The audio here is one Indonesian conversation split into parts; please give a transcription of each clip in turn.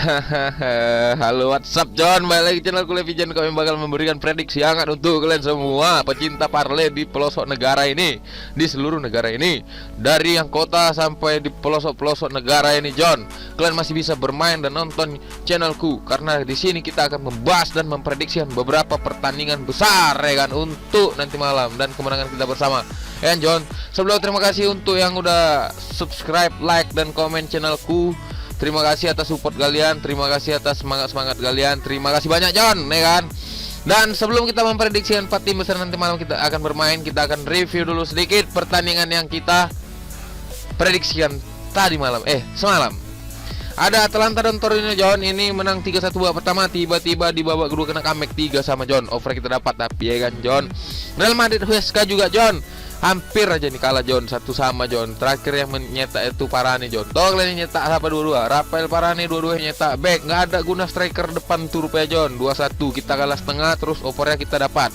Halo WhatsApp John, balik lagi channel Kule Vision. Kami bakal memberikan prediksi hangat untuk kalian semua pecinta parley di pelosok negara ini, di seluruh negara ini, dari yang kota sampai di pelosok-pelosok negara ini John. Kalian masih bisa bermain dan nonton channelku, karena di sini kita akan membahas dan memprediksikan beberapa pertandingan besar ya kan, untuk nanti malam dan kemenangan kita bersama. Ya John, sebelum terima kasih untuk yang udah subscribe, like, dan komen channelku. Terima kasih atas support kalian, terima kasih atas semangat kalian, terima kasih banyak John, ya kan. Dan sebelum kita memprediksikan 4 tim besar nanti malam kita akan bermain, kita akan review dulu sedikit pertandingan yang kita prediksikan tadi malam, semalam. Ada Atalanta dan Torino John, ini menang 3-1 babak pertama, tiba-tiba di babak kedua kena comeback 3 sama John. Over kita dapat tapi ya kan John. Real Madrid Huesca juga John, hampir aja nih kalah John, 1 sama John. Terakhir yang menyetak itu Varane John. Toh kalian nyetak apa 2-2, Rafael Varane 2-2 nyetak back, nggak ada guna striker depan tuh rupanya John. 2-1 kita kalah setengah, terus overnya kita dapat.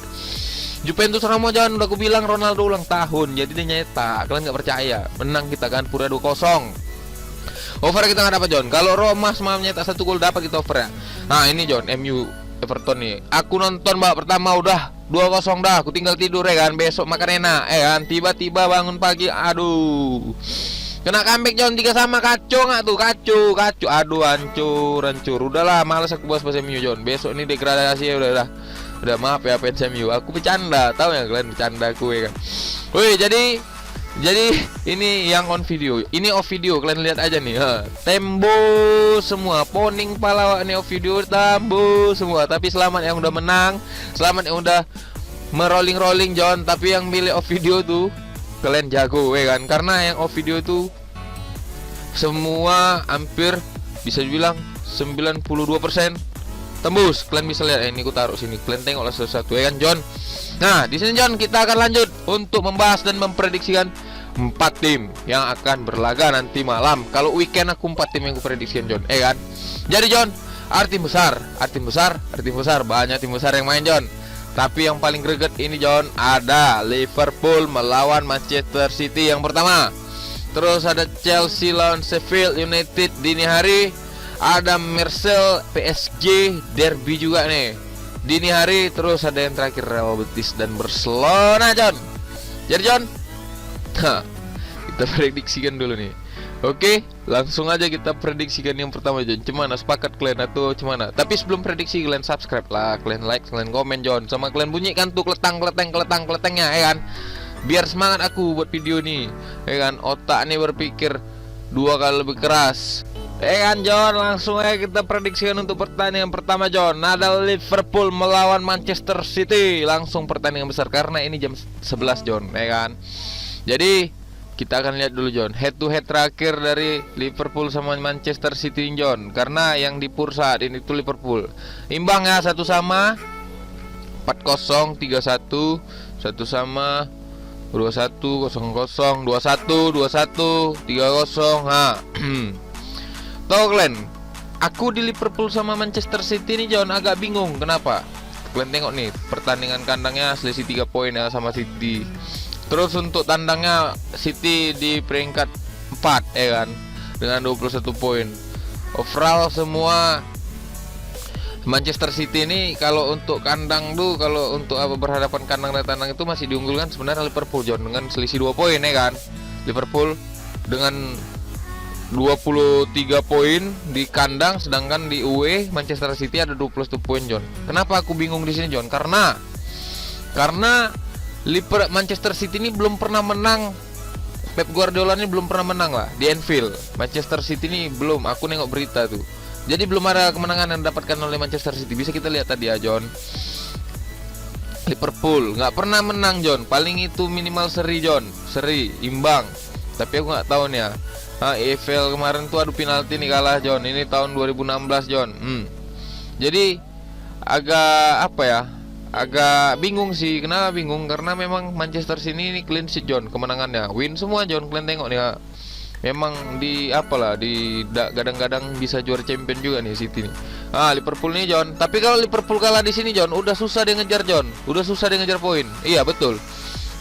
Juventus Roma John, udah aku bilang Ronaldo ulang tahun, jadi dia nyetak, kalian nggak percaya. Menang kita kan pura 2-0. Over kita nggak dapat John. Kalau Roma semalam nyetak 1 gol dapat kita over ya. Nah ini John, MU Everton nih. Aku nonton babak pertama udah 2-0 dah. Aku tinggal tidur ya kan. Besok makan enak kan. Tiba-tiba bangun pagi, aduh, kena comeback John 3 sama. Kacau nggak tuh? Kacau. Aduh, hancur. Udahlah, malas aku bahas MU John. Besok ini degradasi ya udah maaf ya fans MU. Aku bercanda, tahu ya kalian, bercanda aku ya kan. Woi, jadi ini yang on video, ini off video, kalian lihat aja nih, tembo semua, poning palawak nih off video, tembo semua. Tapi selamat yang udah menang, selamat yang udah merolling John. Tapi yang milih off video tuh kalian jago ya kan, karena yang off video tuh semua hampir bisa dibilang 92% tembus. Kalian bisa lihat, ini aku taruh sini, kalian tengoklah satu-satu ya kan John. Nah, di sini John kita akan lanjut untuk membahas dan memprediksikan 4 tim yang akan berlaga nanti malam. Kalau weekend aku 4 tim yang aku prediksikan John, kan. Jadi John, tim besar, banyak tim besar yang main John. Tapi yang paling greget ini John, ada Liverpool melawan Manchester City yang pertama. Terus ada Chelsea lawan Sheffield United dini hari. Ada Marseille PSG derby juga nih dini hari. Terus ada yang terakhir Real Betis dan Barcelona John. Jadi John, kita prediksikan dulu nih. Oke, langsung aja kita prediksikan yang pertama John. Cemana, sepakat kalian atau cemana? Tapi sebelum prediksi kalian subscribe lah, kalian like, kalian komen John, sama kalian bunyikan tuh keletang-keletengnya ya kan. Biar semangat aku buat video nih ya kan. Otak nih berpikir 2 kali lebih keras. Kan John, langsung aja kita prediksikan untuk pertandingan pertama John. Ada Liverpool melawan Manchester City. Langsung pertandingan besar karena ini jam 11 John, ya kan. Jadi kita akan lihat dulu John, head to head terakhir dari Liverpool sama Manchester City John. Karena yang di PUR saat ini itu Liverpool imbang ya, 1 sama, 4-0, 3-1, 1 sama, 2-1, 0-0, 2-1, 3-0. Tahu kalian, aku di Liverpool sama Manchester City nih John agak bingung. Kenapa? Kalian tengok nih, pertandingan kandangnya selisih 3 poin ya sama City. Terus untuk tandangnya City di peringkat 4 ya kan, dengan 21 poin. Overall semua Manchester City ini kalau untuk kandang tuh, kalau untuk berhadapan kandang dan tandang itu masih diunggulkan sebenarnya Liverpool John, dengan selisih 2 poin ya kan. Liverpool dengan 23 poin di kandang, sedangkan di away Manchester City ada 21 poin John. Kenapa aku bingung di sini John? Karena Manchester City ini belum pernah menang. Pep Guardiola ini belum pernah menang lah di Anfield. Manchester City ini belum, aku nengok berita tuh. Jadi belum ada kemenangan yang didapatkan oleh Manchester City. Bisa kita lihat tadi ya John. Liverpool nggak pernah menang John, paling itu minimal seri John, seri imbang. Tapi aku nggak tahu nih ya. EFL kemarin tuh adu penalti nih kalah John. Ini tahun 2016 John. Jadi agak apa ya? Agak bingung sih. Kenapa bingung? Karena memang Manchester City ini clean sheet John, kemenangannya win semua John. Kalian tengok nih ya. Memang di apalah, di gadang-gadang bisa juara champion juga nih City nih. Liverpool nih John. Tapi kalau Liverpool kalah di sini John, udah susah dia ngejar John. Udah susah dia ngejar poin. Iya betul.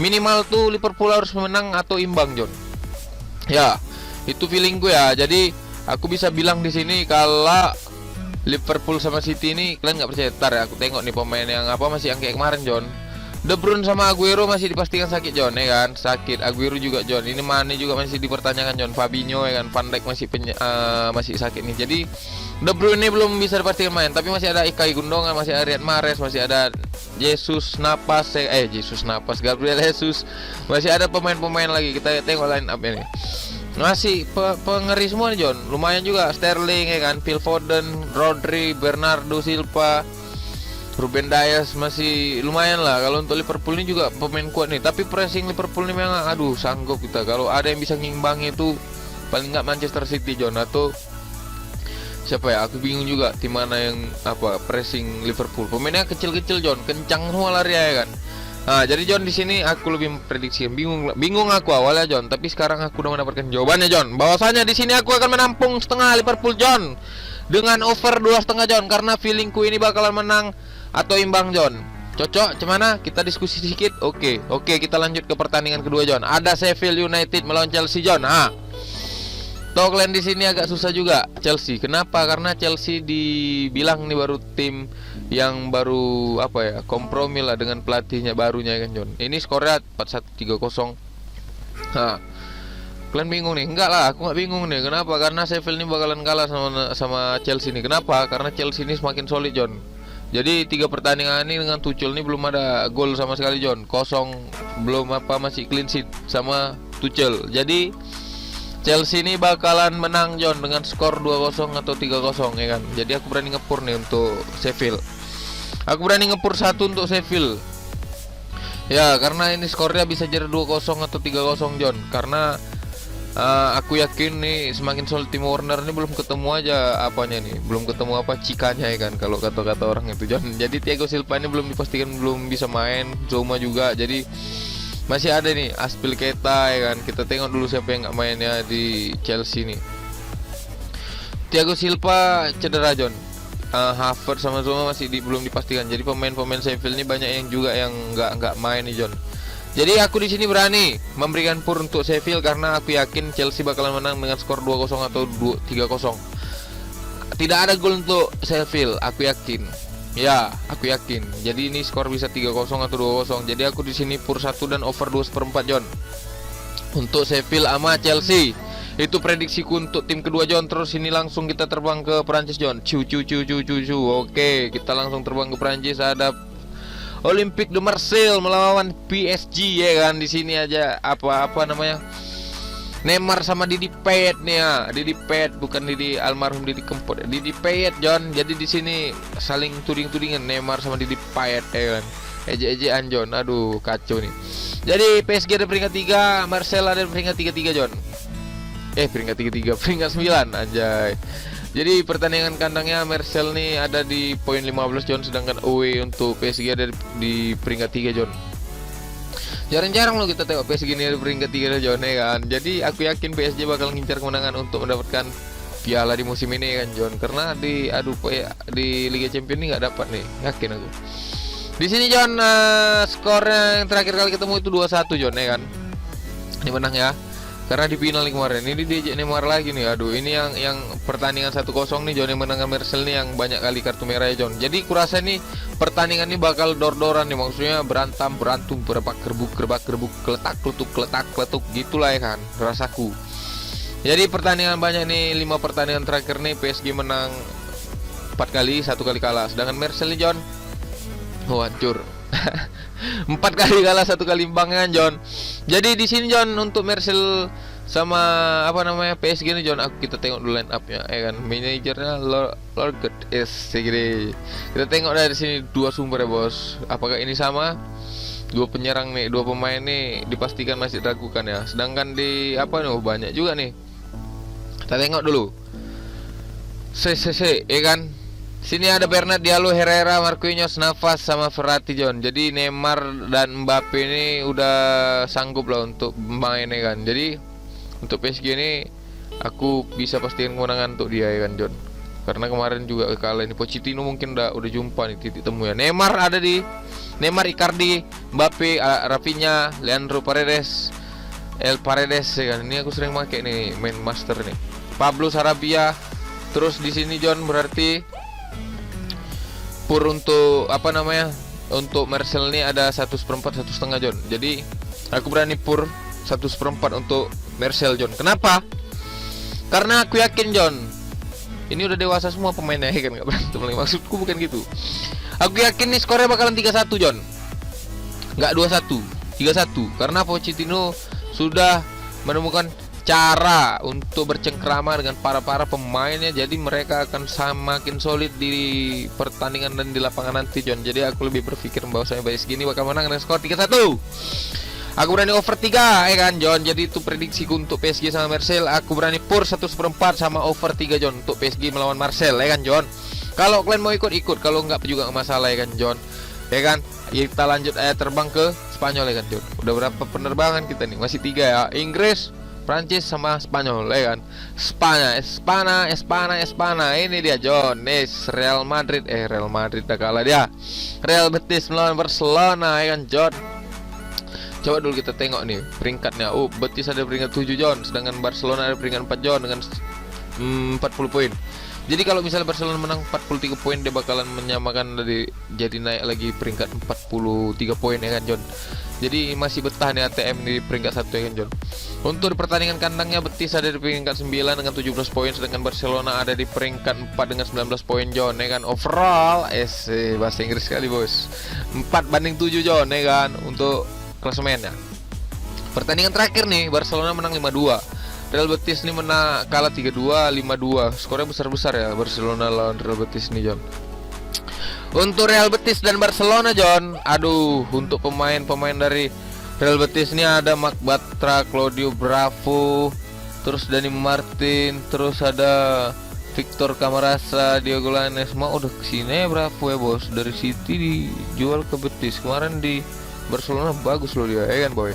Minimal tuh Liverpool harus menang atau imbang John. Ya, itu feeling gue ya. Jadi aku bisa bilang di sini kalau Liverpool sama City ini kalian nggak percaya? Ntar ya, aku tengok nih pemain yang apa masih yang kayak kemarin John. De Bruyne sama Aguero masih dipastikan sakit John ya kan, sakit. Aguero juga John. Ini Mane juga masih dipertanyakan John. Fabinho ya kan, Van Dijk masih sakit nih. Jadi De Bruyne ini belum bisa dipastikan main, tapi masih ada Ilkay Gundogan, masih ada Riyad Mahrez, masih ada Jesus Navas, Gabriel Jesus. Masih ada pemain-pemain lagi. Kita tengok line up ini. Masih pengeri semua nih John. Lumayan juga Sterling ya kan, Phil Foden, Rodri, Bernardo Silva, Ruben Dias, masih lumayan lah. Kalau untuk Liverpool ini juga pemain kuat nih. Tapi pressing Liverpool ini memang aduh sanggup kita. Kalau ada yang bisa ngimbangi itu paling nggak Manchester City John, atau siapa ya? Aku bingung juga tim mana yang apa pressing Liverpool. Pemainnya kecil-kecil John, kencang semua lari ya kan. Nah, jadi John di sini aku lebih memprediksi, bingung aku awalnya John, tapi sekarang aku udah mendapatkan jawabannya John. Bahwasanya di sini aku akan menampung setengah Liverpool John dengan over 2,5 John, karena feelingku ini bakalan menang atau imbang John. Cocok? Gimana? Kita diskusi sedikit. Oke, kita lanjut ke pertandingan kedua John. Ada Sheffield United melawan Chelsea John. Toh kalian di sini agak susah juga Chelsea. Kenapa? Karena Chelsea dibilang nih baru tim yang baru apa ya, kompromi lah dengan pelatihnya barunya kan John. Ini skornya 4-1-3-0. Kalian bingung nih? Enggak lah, aku nggak bingung nih. Kenapa? Karena Sheffield ini bakalan kalah sama Chelsea nih. Kenapa? Karena Chelsea ini semakin solid John. Jadi 3 pertandingan ini dengan Tuchel ini belum ada gol sama sekali John. Kosong, belum apa, masih clean sheet sama Tuchel. Jadi Chelsea ini bakalan menang John dengan skor 2-0 atau 3-0 ya kan. Jadi aku berani ngepur nih untuk Sheffield. Aku berani ngepur 1 untuk Sheffield. Ya, karena ini skornya bisa jadi 2-0 atau 3-0 John. Karena aku yakin nih semakin solid tim Warner ini belum ketemu aja apanya nih, belum ketemu apa cikanya ya kan, kalau kata-kata orang itu John. Jadi Thiago Silva ini belum dipastikan belum bisa main, Zouma juga. Jadi masih ada nih Azpilicueta ya kan. Kita tengok dulu siapa yang nggak mainnya di Chelsea nih. Thiago Silva cedera John. Havertz sama Zouma masih belum dipastikan. Jadi pemain-pemain Sheffield ini banyak yang juga yang nggak main nih John. Jadi aku di sini berani memberikan pur untuk Sheffield karena aku yakin Chelsea bakalan menang dengan skor 2-0 atau 3-0. Tidak ada gol untuk Sheffield, aku yakin. Ya, aku yakin. Jadi ini skor bisa 3-0 atau 2-0. Jadi aku di sini pur 1 dan over 2/4 John. Untuk Sheffield sama Chelsea. Itu prediksiku untuk tim kedua John. Terus ini langsung kita terbang ke Perancis John. Oke, kita langsung terbang ke Perancis. Ada Olympique de Marseille melawan PSG ya kan. Di sini aja apa namanya, Neymar sama Didi Payet nih ya. Didi Payet, bukan Didi almarhum Didi Kempot. Didi Payet John. Jadi di sini saling tuding-tudingan Neymar sama Didi Payet ya kan. Eje-ejean John. Aduh, kacau nih. Jadi PSG ada peringkat 3, Marseille ada peringkat 33 John. Peringkat 33, peringkat 9 anjay. Jadi pertandingan kandangnya Marseille nih ada di poin 15 John, sedangkan away untuk PSG ada di peringkat 3 John. Jarang-jarang loh kita tengok PSG ini ada peringkat 3 John ya kan. Jadi aku yakin PSG bakal ngincar kemenangan untuk mendapatkan piala di musim ini kan John. Karena di Liga Champions ini nggak dapat nih, yakin aku. Di sini John, skornya yang terakhir kali ketemu itu 2-1 John ya kan. Ini menang ya. Karena di final nih kemarin, ini diajak Neymar lagi nih. Aduh, ini yang pertandingan 1-0 nih John, yang menangkan Marseille nih yang banyak kali kartu merah ya John. Jadi kurasa nih pertandingan ini bakal dor-doran nih, maksudnya berantem, berebak gerbuk, kletak-kletuk gitulah ya kan, rasaku. Jadi pertandingan banyak nih, 5 pertandingan terakhir nih PSG menang 4 kali, 1 kali kalah. Sedangkan Marseille nih John, hancur. 4 kali kalah, 1 kali imbang kan John. Jadi di sini John untuk Marseille sama PSG nih John, kita tengok dulu line up-nya ya kan. Manajernya Lorget segede. Kita tengok dari sini 2 sumber ya bos. Apakah ini sama? 2 penyerang nih, 2 pemain nih dipastikan masih diragukan ya. Sedangkan di banyak juga nih. Kita tengok dulu. Ya kan. Sini ada Bernat, Diallo, Herrera, Marquinhos, Navas sama Verratti John. Jadi Neymar dan Mbappe ini udah sanggup lah untuk main ya kan. Jadi untuk PSG ini aku bisa pastiin kemenangan untuk dia ya kan John. Karena kemarin juga kalah ini. Pochettino mungkin udah jumpa nih titik temu ya. Neymar, Icardi, Mbappe, Rafinha, Leandro Paredes, Paredes ya kan. Ini aku sering pakai nih main master nih. Pablo Sarabia. Terus di sini John berarti pur untuk apa namanya, untuk Marcel ini ada 1/4 1/2 John. Jadi aku berani pur 1/4 untuk Marcel John. Kenapa? Karena aku yakin John, ini udah dewasa semua pemainnya kan, nggak berantem lagi. Maksudku bukan gitu. Aku yakin nih skornya bakalan 3-1 John, nggak 2-1, 3-1. Karena Pochettino sudah menemukan cara untuk bercengkrama dengan para pemainnya, jadi mereka akan semakin solid di pertandingan dan di lapangan nanti John. Jadi aku lebih berpikir bahwasanya PSG ini bakal menang dengan skor 3-1. Aku berani over 3 ya kan John. Jadi itu prediksiku untuk PSG sama Marseille. Aku berani pur 1/4 sama over 3 John untuk PSG melawan Marseille ya kan John. Kalau kalian mau ikut, kalau enggak juga nggak masalah ya kan John. Ya kan, kita lanjut terbang ke Spanyol ya kan John. Udah berapa penerbangan kita nih? Masih 3 ya. Inggris, Prancis sama Spanyol ya kan. Espana. Ini dia John. Real Madrid dah kalah dia. Real Betis melawan Barcelona ya kan John. Coba dulu kita tengok nih peringkatnya. Betis ada peringkat 7 John, sedangkan Barcelona ada peringkat 4 John dengan 40 poin. Jadi kalau misalnya Barcelona menang 43 poin, dia bakalan menyamakan jadi naik lagi peringkat 43 poin ya kan John. Jadi masih betah nih ATM di peringkat 1 ya kan John. Untuk di pertandingan kandangnya, Betis ada di peringkat 9 dengan 17 poin, sedangkan Barcelona ada di peringkat 4 dengan 19 poin John ya kan. Overall bahasa Inggris sekali bos, 4-7 John ya kan untuk klasemennya. Pertandingan terakhir nih, Barcelona menang 5-2. Real Betis ini kalah 3-2, 5-2. Skornya besar-besar ya Barcelona lawan Real Betis nih John. Untuk Real Betis dan Barcelona John, aduh, untuk pemain dari Real Betis ini ada Marc Bartra, Claudio Bravo, terus Dani Martin, terus ada Victor Camarasa, Diego Lainez. Udah kesini ya Bravo ya bos, dari City dijual ke Betis. Kemarin di Barcelona bagus loh dia, ya kan boy.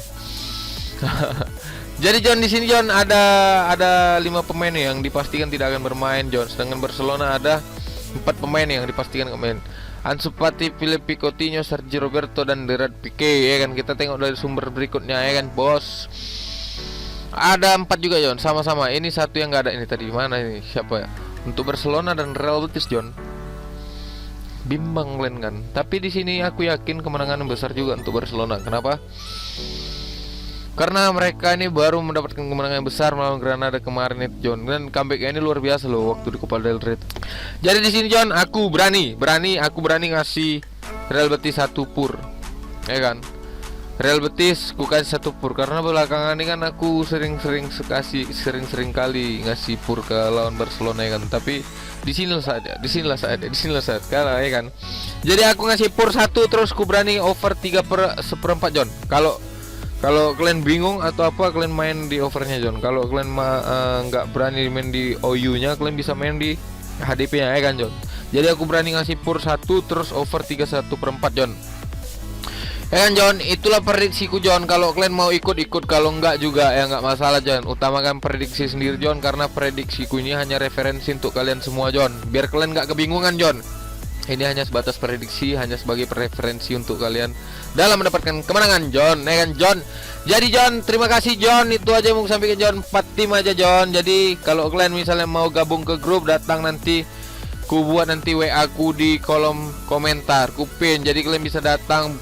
Jadi John, di sini John ada 5 pemain yang dipastikan tidak akan bermain John, sedangkan Barcelona ada 4 pemain yang dipastikan akan main. Ansu Fati, Philippe Coutinho, Sergio Roberto dan Gerard Pique ya kan. Kita tengok dari sumber berikutnya ya kan bos. Ada 4 juga John, sama-sama. Ini satu yang nggak ada ini tadi, mana ini siapa ya? Untuk Barcelona dan Real Betis John, bimbang kalian kan. Tapi di sini aku yakin kemenangan yang besar juga untuk Barcelona. Kenapa? Karena mereka ini baru mendapatkan kemenangan yang besar melawan Granada kemarin itu John, dan comeback-nya ini luar biasa loh waktu di Copa del Rey. Jadi di sini John, aku berani ngasih Real Betis 1 pur. Ya kan? Real Betis ku kasih 1 pur karena belakangan ini kan aku sering kali ngasih pur ke lawan Barcelona ya kan. Tapi di sinilah saat kalah ya kan. Jadi aku ngasih pur 1, terus ku berani over 3/4 John. Kalau kalian bingung atau apa, kalian main di overnya John. Kalau kalian nggak berani main di OU-nya, kalian bisa main di HDP-nya ya kan John. Jadi aku berani ngasih pur 1 terus over 3/1/4 John. Ya kan John, itulah prediksiku John. Kalau kalian mau ikut, kalau enggak juga ya nggak masalah John. Utamakan prediksi sendiri John, karena prediksiku ini hanya referensi untuk kalian semua John. Biar kalian nggak kebingungan John. Ini hanya sebatas prediksi, hanya sebagai preferensi untuk kalian dalam mendapatkan kemenangan John, ya kan John. Jadi John, terima kasih John. Itu aja yang mau sampaikan John, 4 tim aja John. Jadi kalau kalian misalnya mau gabung ke grup, datang nanti ku buat nanti WA ku di kolom komentar, ku pin. Jadi kalian bisa datang,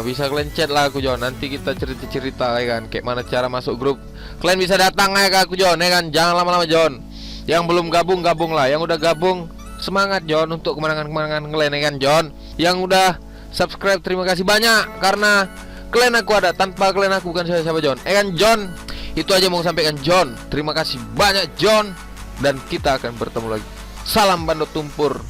bisa kalian chat lah aku John. Nanti kita cerita-cerita ya kan, kayak mana cara masuk grup. Kalian bisa datang ya ke aku John, ya kan. Jangan lama-lama John. Yang belum gabung, gabung lah. Yang udah gabung, semangat John untuk kemenangan kalian ya kan John. Yang udah subscribe, terima kasih banyak, karena kalian aku ada, tanpa kalian aku bukan siapa John ya kan John. Itu aja mau sampaikan John. Terima kasih banyak John, dan kita akan bertemu lagi. Salam Bandot Tumpur.